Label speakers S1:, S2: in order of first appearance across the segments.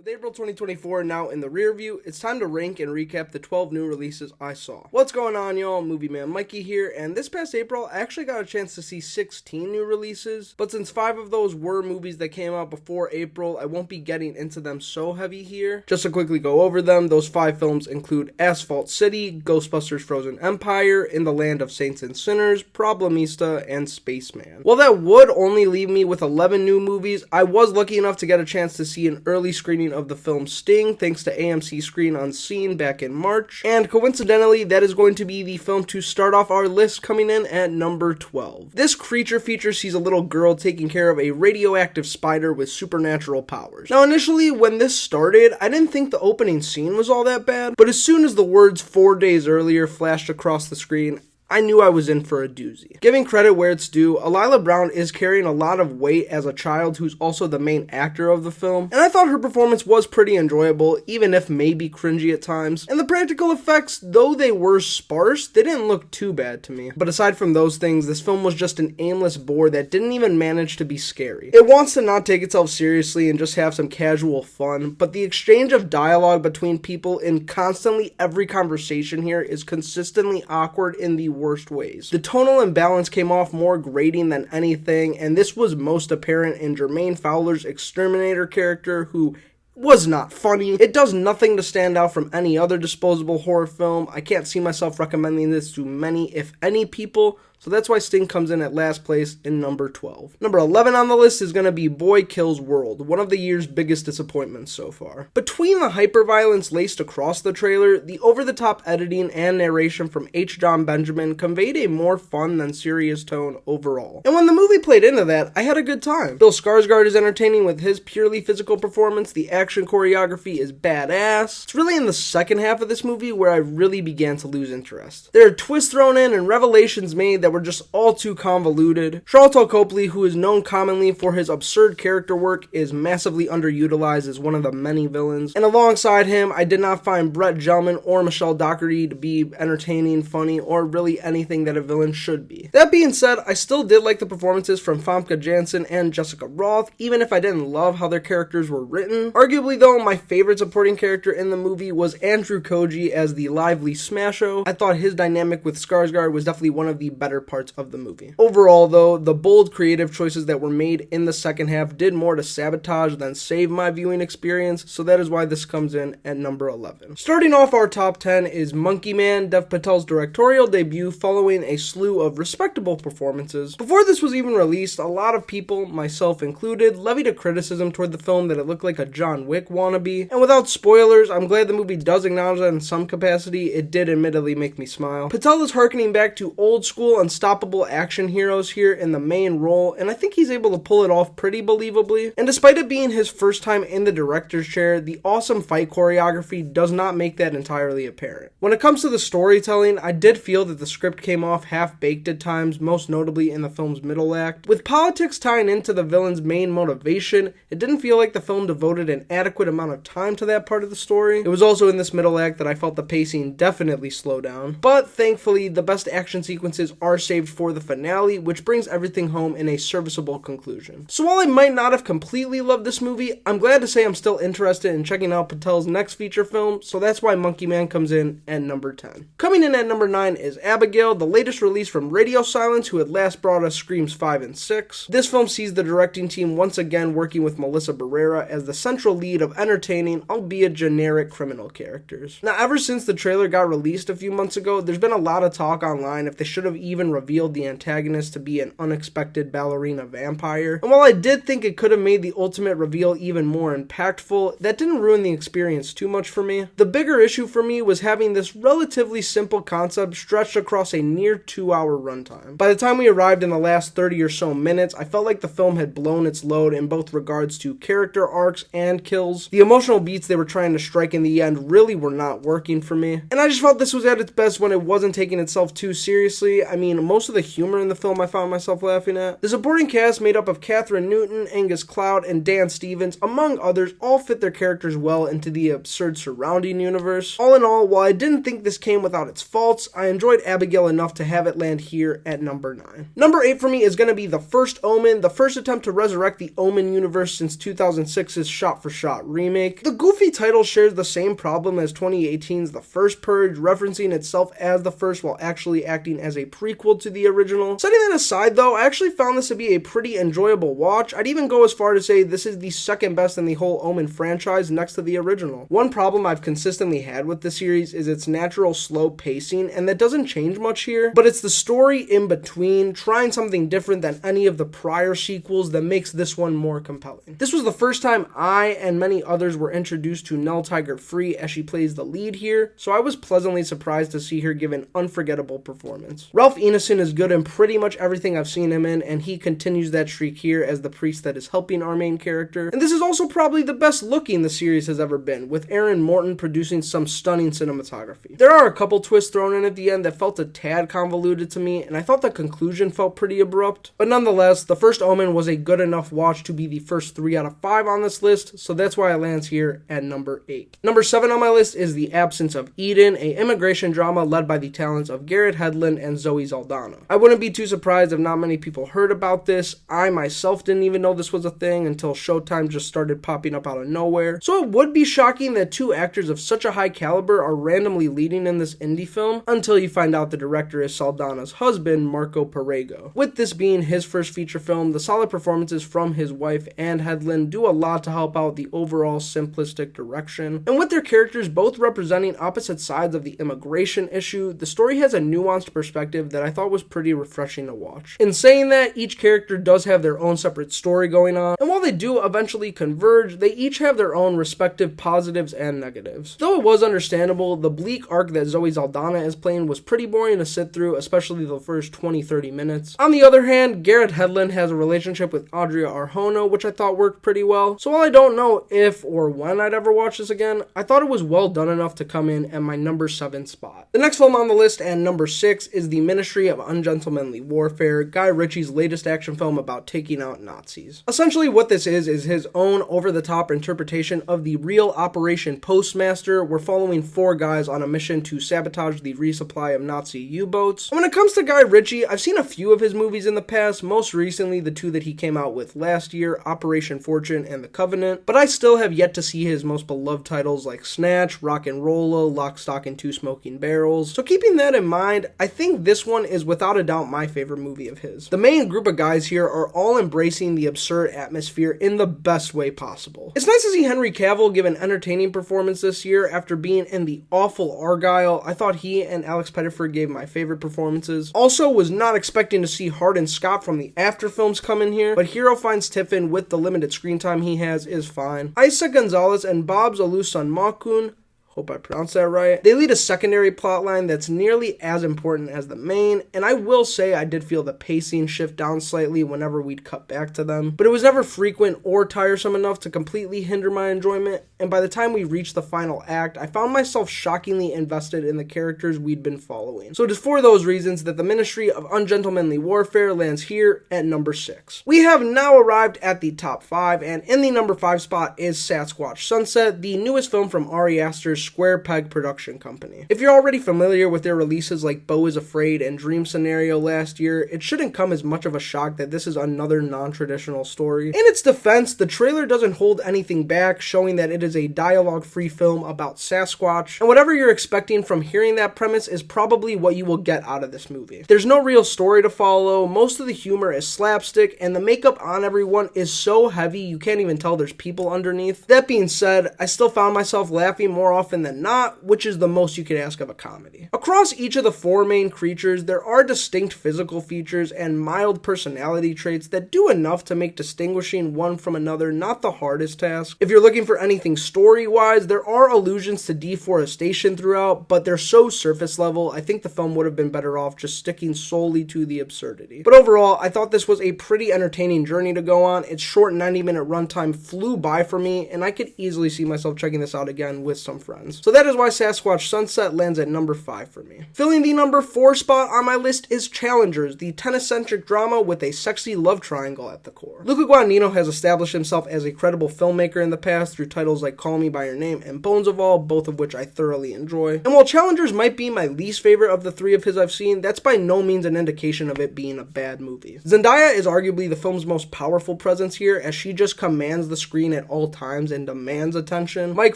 S1: With April 2024 now in the rear view, it's time to rank and recap the 12 new releases I saw. What's going on, y'all? Movie Man Mikey here, and this past April, I actually got a chance to see 16 new releases, but since 5 of those were movies that came out before April, I won't be getting into them so heavy here. Just to quickly go over them, those 5 films include Asphalt City, Ghostbusters Frozen Empire, In the Land of Saints and Sinners, Problemista, and Spaceman. While that would only leave me with 11 new movies, I was lucky enough to get a chance to see an early screening of the film Sting thanks to AMC Screen Unseen back in March, and coincidentally that is going to be the film to start off our list, coming in at number 12. This creature feature sees a little girl taking care of a radioactive spider with supernatural powers. Now initially when this started, I didn't think the opening scene was all that bad, but as soon as the words 4 days earlier flashed across the screen, I knew I was in for a doozy. Giving credit where it's due, Alila Brown is carrying a lot of weight as a child who's also the main actor of the film, and I thought her performance was pretty enjoyable, even if maybe cringy at times. And the practical effects, though they were sparse, they didn't look too bad to me. But aside from those things, this film was just an aimless bore that didn't even manage to be scary. It wants to not take itself seriously and just have some casual fun, but the exchange of dialogue between people in constantly every conversation here is consistently awkward in the worst ways. The tonal imbalance came off more grating than anything, and this was most apparent in Jermaine Fowler's Exterminator character, who was not funny. It does nothing to stand out from any other disposable horror film. I can't see myself recommending this to many, if any, people, so that's why Sting comes in at last place in number 12. Number 11 on the list is going to be Boy Kills World, one of the year's biggest disappointments so far. Between the hyperviolence laced across the trailer, the over-the-top editing and narration from H. John Benjamin conveyed a more fun than serious tone overall. And when the movie played into that, I had a good time. Bill Skarsgård is entertaining with his purely physical performance, the action choreography is badass. It's really in the second half of this movie where I really began to lose interest. There are twists thrown in and revelations made that were just all too convoluted. Charlton Copley, who is known commonly for his absurd character work, is massively underutilized as one of the many villains. And alongside him, I did not find Brett Gelman or Michelle Dockery to be entertaining, funny, or really anything that a villain should be. That being said, I still did like the performances from Famke Janssen and Jessica Roth, even if I didn't love how their characters were written. Arguably though, my favorite supporting character in the movie was Andrew Koji as the lively Smasho. I thought his dynamic with Skarsgård was definitely one of the better parts of the movie. Overall though, the bold creative choices that were made in the second half did more to sabotage than save my viewing experience, so that is why this comes in at number 11. Starting off our top 10 is Monkey Man, Dev Patel's directorial debut following a slew of respectable performances. Before this was even released, a lot of people, myself included, levied a criticism toward the film that it looked like a John Wick wannabe, and without spoilers, I'm glad the movie does acknowledge that in some capacity. It did admittedly make me smile. Patel is harkening back to old school unstoppable action heroes here in the main role, and I think he's able to pull it off pretty believably. And despite it being his first time in the director's chair, the awesome fight choreography does not make that entirely apparent. When it comes to the storytelling, I did feel that the script came off half-baked at times, most notably in the film's middle act. With politics tying into the villain's main motivation, it didn't feel like the film devoted an adequate amount of time to that part of the story. It was also in this middle act that I felt the pacing definitely slowed down, but thankfully the best action sequences are saved for the finale, which brings everything home in a serviceable conclusion. So while I might not have completely loved this movie, I'm glad to say I'm still interested in checking out Patel's next feature film, so that's why Monkey Man comes in at number 10. Coming in at number 9 is Abigail, the latest release from Radio Silence, who had last brought us Screams 5 and 6. This film sees the directing team once again working with Melissa Barrera as the central lead of entertaining, albeit generic, criminal characters. Now, ever since the trailer got released a few months ago, there's been a lot of talk online if they should have even revealed the antagonist to be an unexpected ballerina vampire. And while I did think it could have made the ultimate reveal even more impactful, that didn't ruin the experience too much for me. The bigger issue for me was having this relatively simple concept stretched across a near 2-hour runtime. By the time we arrived in the last 30 or so minutes, I felt like the film had blown its load in both regards to character arcs and kills. The emotional beats they were trying to strike in the end really were not working for me, and I just felt this was at its best when it wasn't taking itself too seriously. I mean, between. Most of the humor in the film I found myself laughing at. The supporting cast made up of Catherine Newton, Angus Cloud, and Dan Stevens, among others, all fit their characters well into the absurd surrounding universe. All in all, while I didn't think this came without its faults, I enjoyed Abigail enough to have it land here at number 9. Number 8 for me is going to be The First Omen, the first attempt to resurrect the Omen universe since 2006's shot-for-shot remake. The goofy title shares the same problem as 2018's The First Purge, referencing itself as the first while actually acting as a prequel to the original. Setting that aside though, I actually found this to be a pretty enjoyable watch. I'd even go as far to say this is the second best in the whole Omen franchise next to the original. One problem I've consistently had with the series is its natural slow pacing, and that doesn't change much here, but it's the story in between, trying something different than any of the prior sequels, that makes this one more compelling. This was the first time I and many others were introduced to Nell Tiger-Free as she plays the lead here, so I was pleasantly surprised to see her give an unforgettable performance. Ralph Ineson is good in pretty much everything I've seen him in, and he continues that streak here as the priest that is helping our main character. And this is also probably the best looking the series has ever been, with Aaron Morton producing some stunning cinematography. There are a couple twists thrown in at the end that felt a tad convoluted to me, and I thought the conclusion felt pretty abrupt, but nonetheless, The First Omen was a good enough watch to be the first 3 out of 5 on this list, so that's why it lands here at number 8. Number 7 on my list is The Absence of Eden, a immigration drama led by the talents of Garrett Hedlund and Zoe Saldana. I wouldn't be too surprised if not many people heard about this. I myself didn't even know this was a thing until Showtime just started popping up out of nowhere, so it would be shocking that 2 actors of such a high caliber are randomly leading in this indie film until you find out the director is Saldana's husband, Marco Perego. With this being his first feature film, the solid performances from his wife and Hedlund do a lot to help out the overall simplistic direction. And with their characters both representing opposite sides of the immigration issue, the story has a nuanced perspective that I thought was pretty refreshing to watch. In saying that, each character does have their own separate story going on, and while they do eventually converge, they each have their own respective positives and negatives. Though it was understandable, the bleak arc that Zoe Saldana is playing was pretty boring to sit through, especially the first 20-30 minutes. On the other hand, Garrett Hedlund has a relationship with Adria Arjona, which I thought worked pretty well. So while I don't know if or when I'd ever watch this again, I thought it was well done enough to come in at my number 7 spot. The next film on the list, and number 6, is The Ministry of Ungentlemanly Warfare, Guy Ritchie's latest action film about taking out Nazis. Essentially what this is his own over-the-top interpretation of the real Operation Postmaster. We're following 4 guys on a mission to sabotage the resupply of Nazi U-boats. And when it comes to Guy Ritchie, I've seen a few of his movies in the past, most recently the 2 that he came out with last year, Operation Fortune and The Covenant, but I still have yet to see his most beloved titles like Snatch, Rock and Rolla, Lock, Stock, and Two Smoking Barrels. So keeping that in mind, I think this one is without a doubt my favorite movie of his. The main group of guys here are all embracing the absurd atmosphere in the best way possible. It's nice to see Henry Cavill give an entertaining performance this year after being in the awful Argyle. I thought he and Alex Pettyfer gave my favorite performances. Also was not expecting to see Hardin Scott from the after films come in here, but Hero finds Tiffin with the limited screen time he has is fine. Isa Gonzalez and Babs Olusanmakun, hope I pronounced that right, they lead a secondary plotline that's nearly as important as the main, and I will say I did feel the pacing shift down slightly whenever we'd cut back to them, but it was never frequent or tiresome enough to completely hinder my enjoyment, and by the time we reached the final act, I found myself shockingly invested in the characters we'd been following. So it is for those reasons that The Ministry of Ungentlemanly Warfare lands here at number 6. We have now arrived at the top 5, and in the number 5 spot is Sasquatch Sunset, the newest film from Ari Aster's Square Peg production company. If you're already familiar with their releases like Beau is Afraid and Dream Scenario last year, it shouldn't come as much of a shock that this is another non-traditional story. In its defense, the trailer doesn't hold anything back, showing that it is a dialogue-free film about Sasquatch, and whatever you're expecting from hearing that premise is probably what you will get out of this movie. There's no real story to follow, most of the humor is slapstick, and the makeup on everyone is so heavy you can't even tell there's people underneath. That being said, I still found myself laughing more often than not, which is the most you could ask of a comedy. Across each of the 4 main creatures, there are distinct physical features and mild personality traits that do enough to make distinguishing one from another not the hardest task. If you're looking for anything story-wise, there are allusions to deforestation throughout, but they're so surface level, I think the film would have been better off just sticking solely to the absurdity. But overall, I thought this was a pretty entertaining journey to go on. Its short 90-minute runtime flew by for me, and I could easily see myself checking this out again with some friends. storylines. So that is why Sasquatch Sunset lands at number 5 for me. Filling the number 4 spot on my list is Challengers, the tennis-centric drama with a sexy love triangle at the core. Luca Guadagnino has established himself as a credible filmmaker in the past through titles like Call Me By Your Name and Bones of All, both of which I thoroughly enjoy. And while Challengers might be my least favorite of the 3 of his I've seen, that's by no means an indication of it being a bad movie. Zendaya is arguably the film's most powerful presence here, as she just commands the screen at all times and demands attention. Mike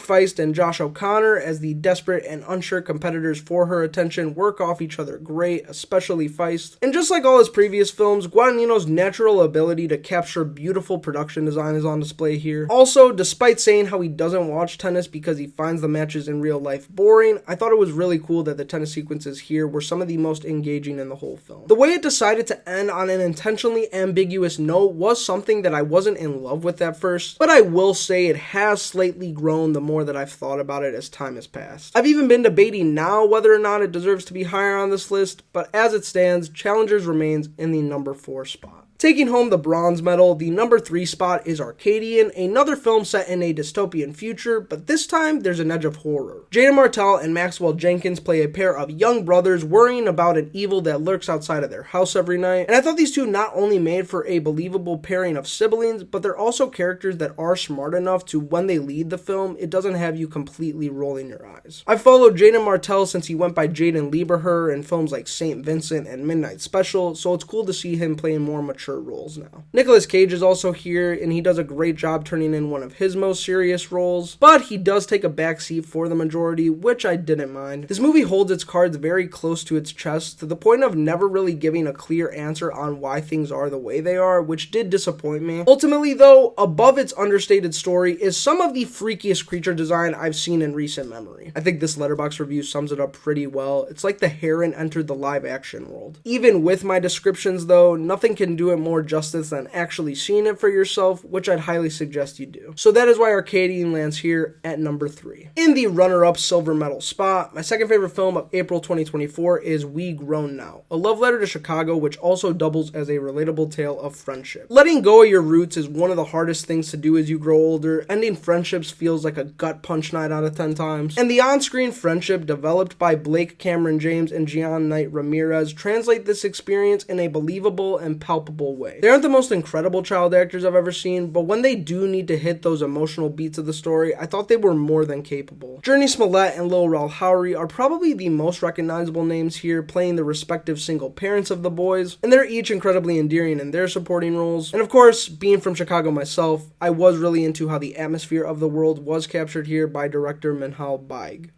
S1: Feist and Josh O'Connor, as the desperate and unsure competitors for her attention, work off each other great, especially Feist. And just like all his previous films, Guadagnino's natural ability to capture beautiful production design is on display here. Also, despite saying how he doesn't watch tennis because he finds the matches in real life boring, I thought it was really cool that the tennis sequences here were some of the most engaging in the whole film. The way it decided to end on an intentionally ambiguous note was something that I wasn't in love with at first, but I will say it has slightly grown the more that I've thought about it as time has passed. I've even been debating now whether or not it deserves to be higher on this list, but as it stands, Challengers remains in the number 4 spot. Taking home the bronze medal, the number 3 spot is Arcadian, another film set in a dystopian future, but this time there's an edge of horror. Jada Martell and Maxwell Jenkins play a pair of young brothers worrying about an evil that lurks outside of their house every night, and I thought these two not only made for a believable pairing of siblings, but they're also characters that are smart enough to, when they lead the film, it doesn't have you completely rolling your eyes. I've followed Jada Martell since he went by Jaden Lieberher in films like St. Vincent and Midnight Special, so it's cool to see him playing more mature roles now. Nicolas Cage is also here, and he does a great job turning in one of his most serious roles, but he does take a backseat for the majority, which I didn't mind. This movie holds its cards very close to its chest, to the point of never really giving a clear answer on why things are the way they are, which did disappoint me. Ultimately though, above its understated story is some of the freakiest creature design I've seen in recent memory. I think this Letterboxd review sums it up pretty well. It's like the heron entered the live action world. Even with my descriptions though, nothing can do it more justice than actually seeing it for yourself, which I'd highly suggest you do. So that is why Arcadian lands here at number 3. In the runner-up silver medal spot, my second favorite film of April 2024 is We Grown Now, a love letter to Chicago which also doubles as a relatable tale of friendship. Letting go of your roots is one of the hardest things to do as you grow older. Ending friendships feels like a gut punch 9 out of 10 times. And the on-screen friendship developed by Blake Cameron James and Gian Knight Ramirez translate this experience in a believable and palpable way. They aren't the most incredible child actors I've ever seen, but when they do need to hit those emotional beats of the story, I thought they were more than capable. Journey Smollett and Lil Rel Howery are probably the most recognizable names here, playing the respective single parents of the boys, and they're each incredibly endearing in their supporting roles. And of course, being from Chicago myself, I was really into how the atmosphere of the world was captured here by director Minhal Baig.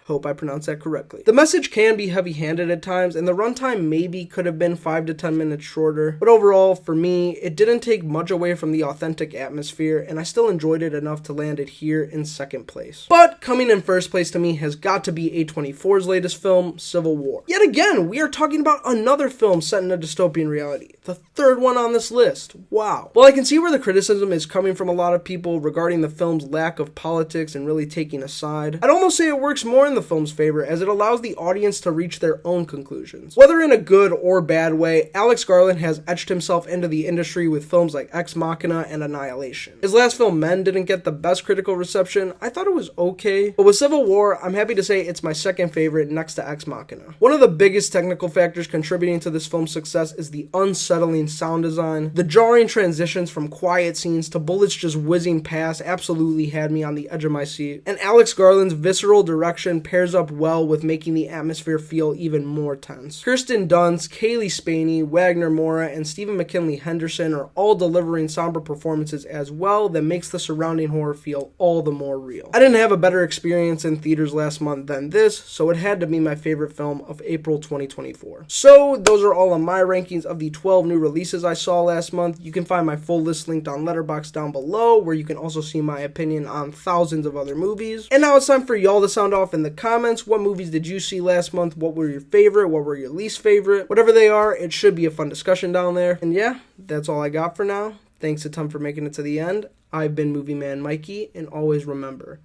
S1: Hope I pronounced that correctly. The message can be heavy-handed at times, and the runtime maybe could have been 5 to 10 minutes shorter, but overall, for me, it didn't take much away from the authentic atmosphere, and I still enjoyed it enough to land it here in second place. But coming in first place to me has got to be A24's latest film, Civil War. Yet again, we are talking about another film set in a dystopian reality, the third one on this list. Wow. Well, I can see where the criticism is coming from a lot of people regarding the film's lack of politics and really taking a side. I'd almost say it works more in the film's favor, as it allows the audience to reach their own conclusions. Whether in a good or bad way, Alex Garland has etched himself into the industry with films like Ex Machina and Annihilation. His last film, Men, didn't get the best critical reception. I thought it was okay, but with Civil War, I'm happy to say it's my second favorite next to Ex Machina. One of the biggest technical factors contributing to this film's success is the unsettling sound design. The jarring transitions from quiet scenes to bullets just whizzing past absolutely had me on the edge of my seat, and Alex Garland's visceral direction pairs up well with making the atmosphere feel even more tense. Kirsten Dunst, Kaylee Spaney, Wagner Moura, and Stephen McKinley Henderson are all delivering somber performances as well that makes the surrounding horror feel all the more real. I didn't have a better experience in theaters last month than this, so it had to be my favorite film of April 2024. So those are all of my rankings of the 12 new releases I saw last month. You can find my full list linked on Letterboxd down below, where you can also see my opinion on thousands of other movies. And now it's time for y'all to sound off in the comments. What movies did you see last month? What were your favorite? What were your least favorite? Whatever they are, it should be a fun discussion down there. And yeah, that's all I got for now. Thanks a ton for making it to the end. I've been Movie Man Mikey, and always remember,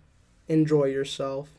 S1: enjoy yourself.